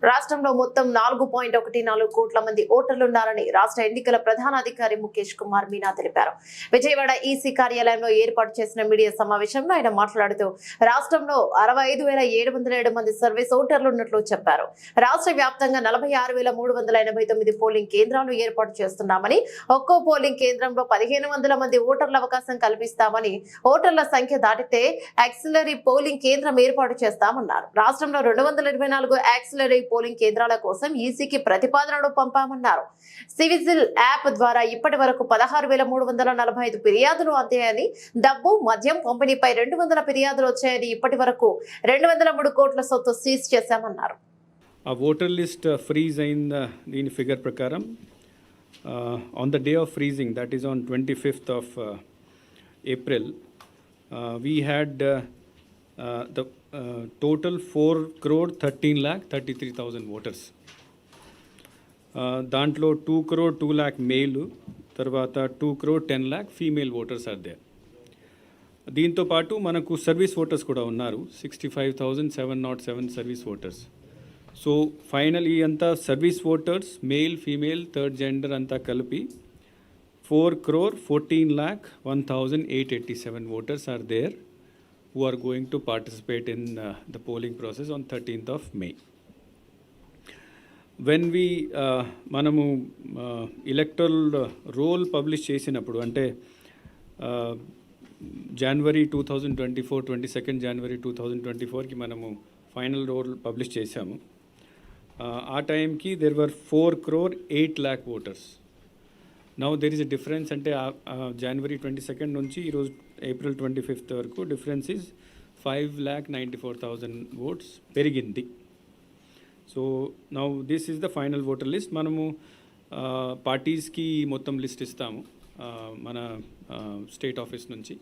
రాష్ట్రంలో మొత్తం 4.14 కోట్ల మంది ఓటర్లున్నారని రాష్ట్ర ఎన్నికల ప్రధాన అధికారి ముఖేష్ కుమార్ మీనా తెలిపారు. విజయవాడ ఈసీ కార్యాలయంలో ఏర్పాటు చేసిన మీడియా సమావేశంలో ఆయన మాట్లాడుతూ రాష్ట్రంలో 65,707 మంది సర్వీస్ ఓటర్లు ఉన్నట్లు చెప్పారు. రాష్ట్ర వ్యాప్తంగా 46,389 పోలింగ్ కేంద్రాలు ఏర్పాటు చేస్తున్నామని, ఒక్కో పోలింగ్ కేంద్రంలో 1,500 మంది ఓటర్ల అవకాశం కల్పిస్తామని, ఓటర్ల సంఖ్య దాటితే యాక్సిలరీ పోలింగ్ కేంద్రం ఏర్పాటు చేస్తామన్నారు. రాష్ట్రంలో 224 యాక్సిలరీ పోలింగ్ కేంద్రాల కోసం ఈసీకి ప్రతిపాదనలు పంపామన్నారు. సివిజిల్ యాప్ ద్వారా ఇప్పటి వరకు 16,345 ఫిర్యాదులు అందాయని, డబ్బు మద్యం పంపిణీపై 200 ఫిర్యాదులు వచ్చాయని, ఇప్పటి వరకు 203 కోట్ల సొత్తు సీజ్ చేశామన్నారు. ఆ ఓటర్ లిస్ట్ ఫ్రీజ్ అయిన దీని ఫిగర్ ప్రకారం on the day of freezing, that is on 25th of April, we had the total 4,13,33,000 voters. దాంట్లో 2,02,00,000 మేల్, తర్వాత 2,10,00,000 ఫీమేల్ ఓటర్స్ ఆర్ దేర్. దీంతో పాటు మనకు సర్వీస్ ఓటర్స్ కూడా ఉన్నారు, 65,707 సర్వీస్ ఓటర్స్. సో ఫైనల్ ఈ అంతా service voters, male, female, third gender అంతా కలిపి 4,14,01,887 voters are there who are going to participate in the polling process on 13th of May. When we మనము electoral roll publish చేసినప్పుడు, అంటే January 2024, 22nd January 2024కి మనము final role publish చేశాము. ఆ టైంకి there were 4,08,00,000 voters. Now there is a difference, అంటే January 22nd నుంచి ఈరోజు April 25th వరకు డిఫరెన్స్ ఈజ్ 5,94,000 votes పెరిగింది. So now this is the final voter list. మనము పార్టీస్కి మొత్తం లిస్ట్ ఇస్తాము మన స్టేట్ ఆఫీస్ నుంచి.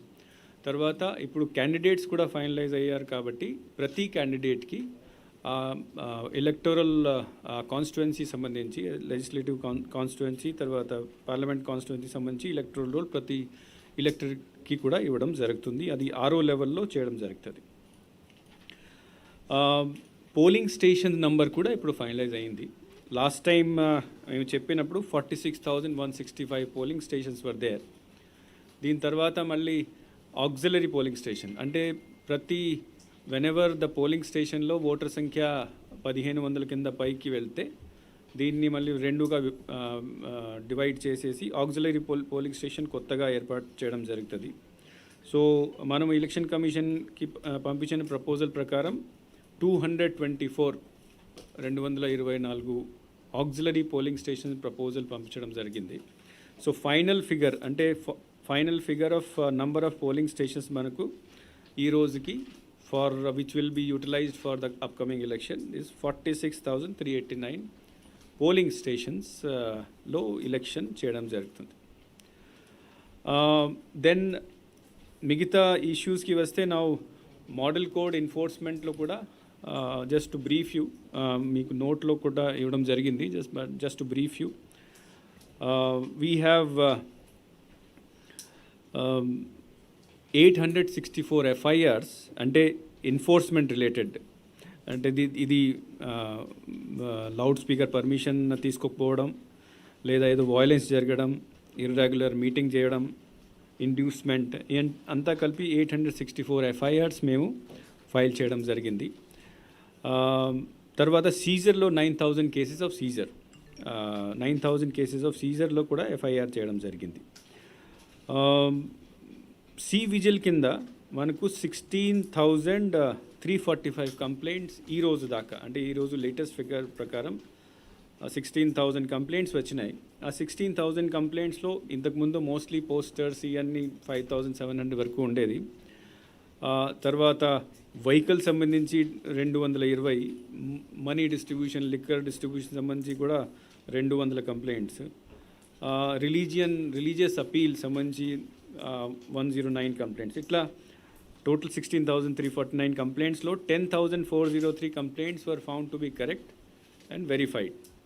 తర్వాత ఇప్పుడు క్యాండిడేట్స్ కూడా ఫైనలైజ్ అయ్యారు కాబట్టి ప్రతి క్యాండిడేట్కి ఎలక్టోరల్ కాన్స్టిట్యుయెన్సీ సంబంధించి, లెజిస్లేటివ్ కాన్స్టిట్యుయెన్సీ, తర్వాత పార్లమెంట్ కాన్స్టిట్యుయెన్సీ సంబంధించి ఎలక్టోరల్ రోల్ ప్రతి ఎలక్టర్కి కూడా ఇవ్వడం జరుగుతుంది. అది RO లెవెల్లో చేయడం జరుగుతుంది. పోలింగ్ స్టేషన్ నంబర్ కూడా ఇప్పుడు ఫైనలైజ్ అయింది. లాస్ట్ టైం మేము చెప్పినప్పుడు 46,165 పోలింగ్ స్టేషన్స్ వర్ దేర్. దీని తర్వాత మళ్ళీ ఆక్సిలరీ పోలింగ్ స్టేషన్, అంటే ప్రతి వెనెవర్ ద పోలింగ్ స్టేషన్లో ఓటర్ సంఖ్య 1,500 కింద పైకి వెళ్తే దీన్ని మళ్ళీ రెండుగా డివైడ్ చేసేసి ఆక్సిలరీ పోలింగ్ స్టేషన్ కొత్తగా ఏర్పాటు చేయడం జరుగుతుంది. సో మనం ఎలక్షన్ కమిషన్కి పంపించిన ప్రపోజల్ ప్రకారం 224 ఆక్సిలరీ పోలింగ్ స్టేషన్ ప్రపోజల్ పంపించడం జరిగింది. సో ఫైనల్ ఫిగర్, అంటే final figure of number of polling stations మనకు ఈ రోజుకి for which will be utilized for the upcoming election is 46,389 polling stations లో ఎలక్షన్ చేయడం జరుగుతుంది. దెన్ మిగతా ఇష్యూస్కి వస్తే నా మోడల్ కోడ్ ఎన్ఫోర్స్మెంట్లో కూడా జస్ట్ బ్రీఫ్ యూ మీకు నోట్లో కూడా ఇవ్వడం జరిగింది. Just brief you, we have 864 FIRs, అంటే ఎన్ఫోర్స్మెంట్ రిలేటెడ్, అంటే ఇది లౌడ్ స్పీకర్ పర్మిషన్ తీసుకోకపోవడం, లేదా ఏదో వయలెన్స్ జరగడం, ఇర్రెగ్యులర్ మీటింగ్ చేయడం, ఇండ్యూస్మెంట్, అంతా కలిపి 864 FIRs మేము ఫైల్ చేయడం జరిగింది. తర్వాత సీజర్లో 9,000 cases of seizure, 9,000 cases of సీజర్లో కూడా FIR చేయడం జరిగింది. విజిల్ కింద మనకు 16,345 కంప్లైంట్స్ ఈ రోజు దాకా, అంటే ఈరోజు లేటెస్ట్ ఫిగర్ ప్రకారం 16,000 కంప్లైంట్స్ వచ్చినాయి. ఆ 16,000 కంప్లైంట్స్లో ఇంతకుముందు మోస్ట్లీ పోస్టర్స్ ఇవన్నీ 5,700 వరకు ఉండేది. తర్వాత వెహికల్ సంబంధించి 220, మనీ డిస్ట్రిబ్యూషన్, లిక్కర్ డిస్ట్రిబ్యూషన్ సంబంధించి కూడా 200 కంప్లైంట్స్, రిలీజియస్ అపీల్ సంబంధించి 109 కంప్లైంట్స్. ఇట్లా total 16,349 కంప్లైంట్స్లో 10,403 complaints were found to be correct and verified.